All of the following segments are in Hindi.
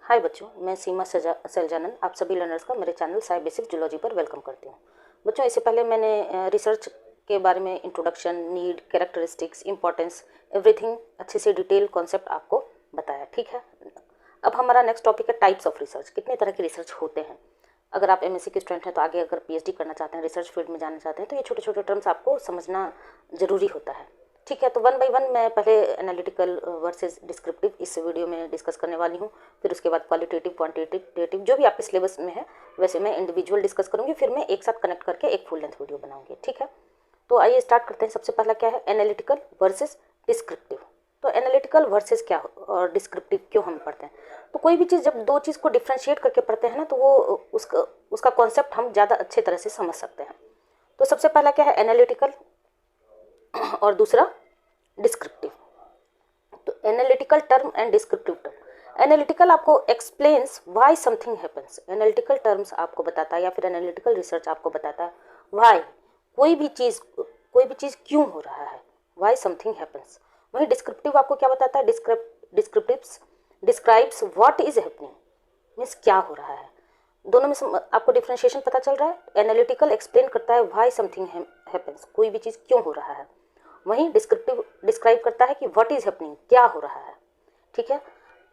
हाय बच्चों, मैं सीमा सैलजानन आप सभी लर्नर्स का मेरे चैनल साई बेसिक जूलॉजी पर वेलकम करती हूँ। बच्चों, इससे पहले मैंने रिसर्च के बारे में introduction, need, characteristics, importance, everything अच्छे से डिटेल कॉन्सेप्ट आपको बताया। ठीक है, अब हमारा नेक्स्ट टॉपिक है टाइप्स ऑफ रिसर्च। कितने तरह के रिसर्च होते हैं। अगर आप एमएससी के स्टूडेंट हैं तो आगे अगर पीएचडी करना चाहते हैं, रिसर्च फील्ड में जाना चाहते हैं, तो ये छोटे छोटे टर्म्स आपको समझना जरूरी होता है। ठीक है, तो वन बाय वन मैं पहले एनालिटिकल वर्सेस डिस्क्रिप्टिव इस वीडियो में डिस्कस करने वाली हूँ। फिर उसके बाद क्वालिटेटिव, क्वांटिटेटिव जो भी आपके सिलेबस में है वैसे मैं इंडिविजुअल डिस्कस करूँगी। फिर मैं एक साथ कनेक्ट करके एक फुल लेंथ वीडियो बनाऊंगी। ठीक है, तो आइए स्टार्ट करते हैं। सबसे पहला क्या है, एनालिटिकल वर्सेस डिस्क्रिप्टिव। तो एनालिटिकल वर्सेस क्या और डिस्क्रिप्टिव क्यों हम पढ़ते हैं। तो कोई भी चीज़ जब दो चीज़ को डिफ्रेंशिएट करके पढ़ते हैं ना, तो वो उसका कॉन्सेप्ट हम ज़्यादा अच्छे तरह से समझ सकते हैं। तो सबसे पहला क्या है, एनालिटिकल और दूसरा डिस्क्रिप्टिव। तो analytical term and descriptive term. Analytical आपको explains why something happens. Analytical terms आपको बताता है या फिर एनालिटिकल रिसर्च आपको बताता है व्हाई कोई भी चीज़ क्यों हो रहा है, व्हाई समथिंग हैपेंस। वहीं डिस्क्रिप्टिव आपको क्या बताता है, descriptives describes what is happening, means क्या हो रहा है। दोनों में आपको डिफ्रेंशिएशन पता चल रहा है। एनालिटिकल एक्सप्लेन करता है व्हाई समथिंग हैपेंस, कोई भी चीज़ क्यों हो रहा है। वहीं डिस्क्रिप्टिव डिस्क्राइब करता है कि व्हाट इज हैपनिंग, क्या हो रहा है। ठीक है,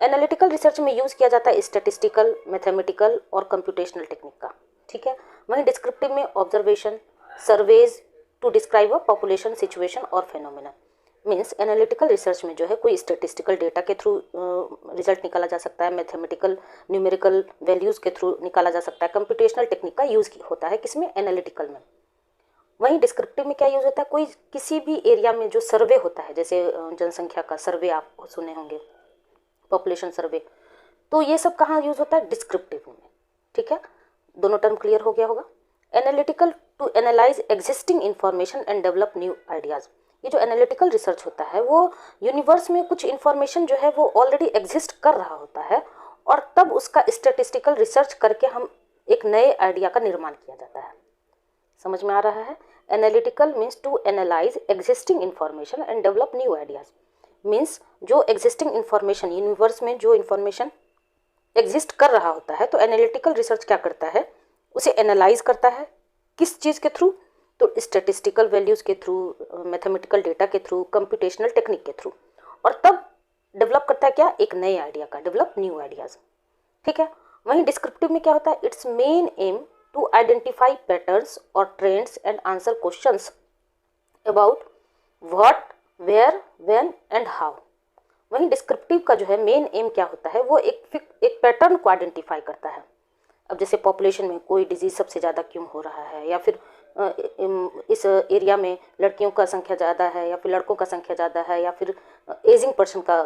एनालिटिकल रिसर्च में यूज़ किया जाता है स्टैटिस्टिकल, मैथमेटिकल और कंप्यूटेशनल टेक्निक का। ठीक है, वहीं डिस्क्रिप्टिव में observation, surveys to describe a population, situation और फेनोमेना। मीन्स एनालिटिकल रिसर्च में जो है कोई स्टैटिस्टिकल डेटा के थ्रू रिजल्ट निकाला जा सकता है, मैथमेटिकल न्यूमेरिकल वैल्यूज़ के थ्रू निकाला जा सकता है, कंप्यूटेशनल टेक्निक का यूज़ होता है किसमें, एनालिटिकल में। वहीं डिस्क्रिप्टिव में क्या यूज़ होता है, कोई किसी भी एरिया में जो सर्वे होता है, जैसे जनसंख्या का सर्वे आप सुने होंगे, पॉपुलेशन सर्वे, तो ये सब कहाँ यूज़ होता है, डिस्क्रिप्टिव में। ठीक है, दोनों टर्म क्लियर हो गया होगा। Analytical to analyse existing information and develop new ideas. ये जो एनालिटिकल रिसर्च होता है वो यूनिवर्स में कुछ इन्फॉर्मेशन जो है वो ऑलरेडी एग्जिस्ट कर रहा होता है और तब उसका स्टैटिस्टिकल रिसर्च करके हम एक नए आइडिया का निर्माण किया जाता है। समझ में आ रहा है। Analytical means to analyse existing information and develop new ideas. Means जो एग्जिस्टिंग इन्फॉर्मेशन, यूनिवर्स में जो इन्फॉर्मेशन एग्जिस्ट कर रहा होता है, तो एनालिटिकल रिसर्च क्या करता है, उसे एनालाइज करता है। किस चीज़ के थ्रू, तो स्टैटिस्टिकल वैल्यूज़ के थ्रू, मैथमेटिकल डेटा के थ्रू, कंप्यूटेशनल टेक्निक के थ्रू, और तब डेवलप करता है क्या, एक नए आइडिया का, डेवलप न्यू आइडियाज़। ठीक है, वहीं डिस्क्रिप्टिव में क्या होता है, it's main M to identify patterns or trends and answer questions about what, where, when and how। वहीं डिस्क्रिप्टिव का जो है मेन एम क्या होता है, वो एक पैटर्न को आइडेंटिफाई करता है। अब जैसे पॉपुलेशन में कोई डिजीज सबसे ज़्यादा क्यों हो रहा है, या फिर इस एरिया में लड़कियों का संख्या ज़्यादा है या फिर लड़कों का संख्या ज़्यादा है, या फिर एजिंग पर्सन का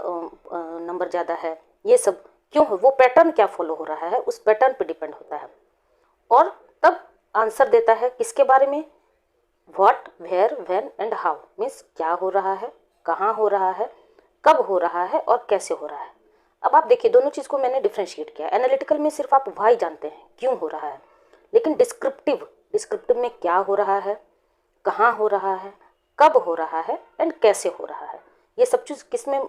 नंबर ज़्यादा है, ये सब क्यों है, वो पैटर्न क्या फॉलो हो रहा है, उस पैटर्न पर डिपेंड होता है। और तब आंसर देता है किसके बारे में, what, where, when and how. Means क्या हो रहा है, कहाँ हो रहा है, कब हो रहा है और कैसे हो रहा है। अब आप देखिए, दोनों चीज़ को मैंने डिफ्रेंशिएट किया। एनालिटिकल में सिर्फ आप व्हाई जानते हैं, क्यों हो रहा है, लेकिन डिस्क्रिप्टिव में क्या हो रहा है, कहाँ हो रहा है, कब हो रहा है एंड कैसे हो रहा है। ये सब चीज़ किसमें,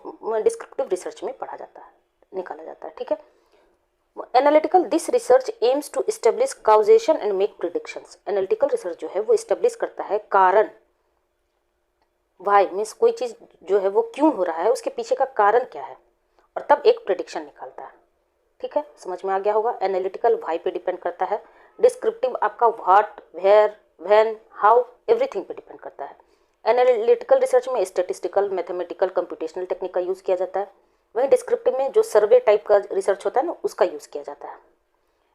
डिस्क्रिप्टिव रिसर्च में पढ़ा जाता है, निकाला जाता है। ठीक है, analytical this research aims to establish causation and make predictions. Analytical research जो है वो एस्टेब्लिश करता है कारण, वाई मीन्स कोई चीज़ जो है वो क्यों हो रहा है, उसके पीछे का कारण क्या है, और तब एक प्रिडिक्शन निकालता है। ठीक है, समझ में आ गया होगा। एनालिटिकल वाई पे डिपेंड करता है, डिस्क्रिप्टिव आपका what, where, when, how, everything पे डिपेंड करता है। एनालिटिकल रिसर्च में स्टैटिस्टिकल, मैथमेटिकल, कंप्यूटेशनल टेक्निक का यूज़ किया जाता है। वहीं डिस्क्रिप्टिव में जो सर्वे टाइप का रिसर्च होता है ना, उसका यूज़ किया जाता है।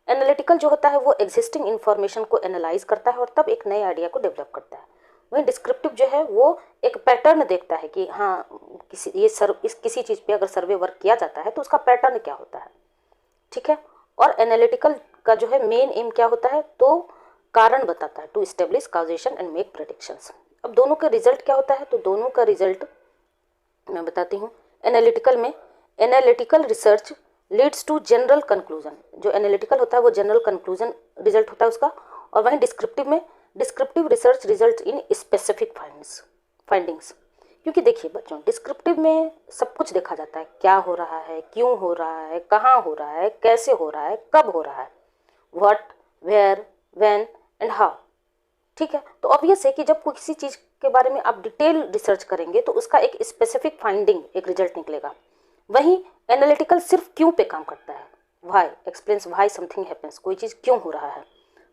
एनालिटिकल जो होता है वो एग्जिस्टिंग इन्फॉर्मेशन को एनालाइज करता है और तब एक नए आइडिया को डेवलप करता है। वहीं डिस्क्रिप्टिव जो है वो एक पैटर्न देखता है कि हाँ, किसी चीज़ पे अगर सर्वे वर्क किया जाता है तो उसका पैटर्न क्या होता है। ठीक है, और एनालिटिकल का जो है मेन एम क्या होता है, तो कारण बताता है, to establish causation and make predictions. अब दोनों का रिजल्ट क्या होता है, तो दोनों का रिजल्ट मैं बताती हूँ। एनालिटिकल में analytical research leads to general conclusion. जो एनालिटिकल होता है वो जनरल कंक्लूजन रिजल्ट होता है उसका। और वहीं डिस्क्रिप्टिव में descriptive research result in specific findings. क्योंकि देखिए बच्चों, डिस्क्रिप्टिव में सब कुछ देखा जाता है, क्या हो रहा है, क्यों हो रहा है, कहाँ हो रहा है, कैसे हो रहा है, कब हो रहा है, what, where, when and how. ठीक है, तो ऑब्वियस है कि जब कोई किसी चीज़ के बारे में आप डिटेल रिसर्च करेंगे तो उसका एक स्पेसिफिक फाइंडिंग, एक रिजल्ट निकलेगा। वहीं एनालिटिकल सिर्फ क्यों पे काम करता है, why explains why something happens, कोई चीज़ क्यों हो रहा है,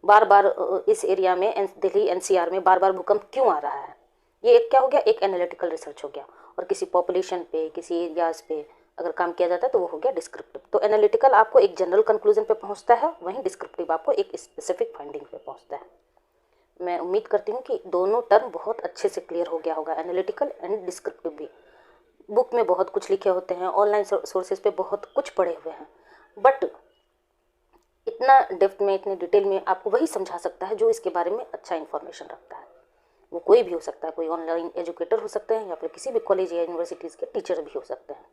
बार बार इस एरिया में दिल्ली एनसीआर में बार बार भूकंप क्यों आ रहा है, ये एक क्या हो गया, एक एनालिटिकल रिसर्च हो गया। और किसी पॉपुलेशन पे, किसी एरियाज पे अगर काम किया जाता है तो वो हो गया डिस्क्रिप्टिव। तो एनालिटिकल आपको एक जनरल कंक्लूजन पे पहुंचता है, वहीं डिस्क्रिप्टिव आपको एक स्पेसिफिक फाइंडिंग पे पहुंचता है। मैं उम्मीद करती हूँ कि दोनों टर्म बहुत अच्छे से क्लियर हो गया होगा, एनालिटिकल एंड डिस्क्रिप्टिव भी। बुक में बहुत कुछ लिखे होते हैं, ऑनलाइन सोर्सेज पे बहुत कुछ पढ़े हुए हैं, बट इतना डेप्थ में, इतने डिटेल में आपको वही समझा सकता है जो इसके बारे में अच्छा इन्फॉर्मेशन रखता है। वो कोई भी हो सकता है, कोई ऑनलाइन एजुकेटर हो सकते हैं या फिर किसी भी कॉलेज या यूनिवर्सिटीज़ के टीचर भी हो सकते हैं।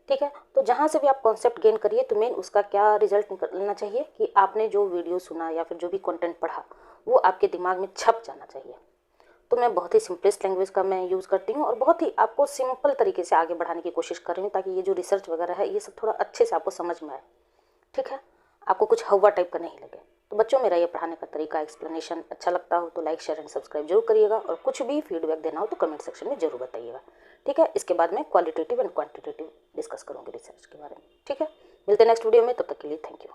ठीक है, तो जहाँ से भी आप कॉन्सेप्ट गेन करिए तो मेन उसका क्या रिजल्ट निकलना चाहिए कि आपने जो वीडियो सुना या फिर जो भी कंटेंट पढ़ा वो आपके दिमाग में छप जाना चाहिए। तो मैं बहुत ही सिंपलेस्ट लैंग्वेज का मैं यूज़ करती हूँ और बहुत ही आपको सिंपल तरीके से आगे बढ़ाने की कोशिश कर रही हूँ, ताकि ये जो रिसर्च वगैरह है ये सब थोड़ा अच्छे से आपको समझ में आए। ठीक है, आपको कुछ हवा टाइप का नहीं लगे। तो बच्चों, मेरा ये पढ़ाने का तरीका, एक्सप्लेनेशन अच्छा लगता हो तो लाइक, शेयर एंड सब्सक्राइब जरूर करिएगा, और कुछ भी फीडबैक देना हो तो कमेंट सेक्शन में जरूर बताइएगा। ठीक है, इसके बाद मैं क्वालिटेटिव एंड क्वांटिटेटिव डिस्कस करूँगी रिसर्च के बारे में। ठीक है, मिलते हैं नेक्स्ट वीडियो में, तब तक के लिए थैंक यू।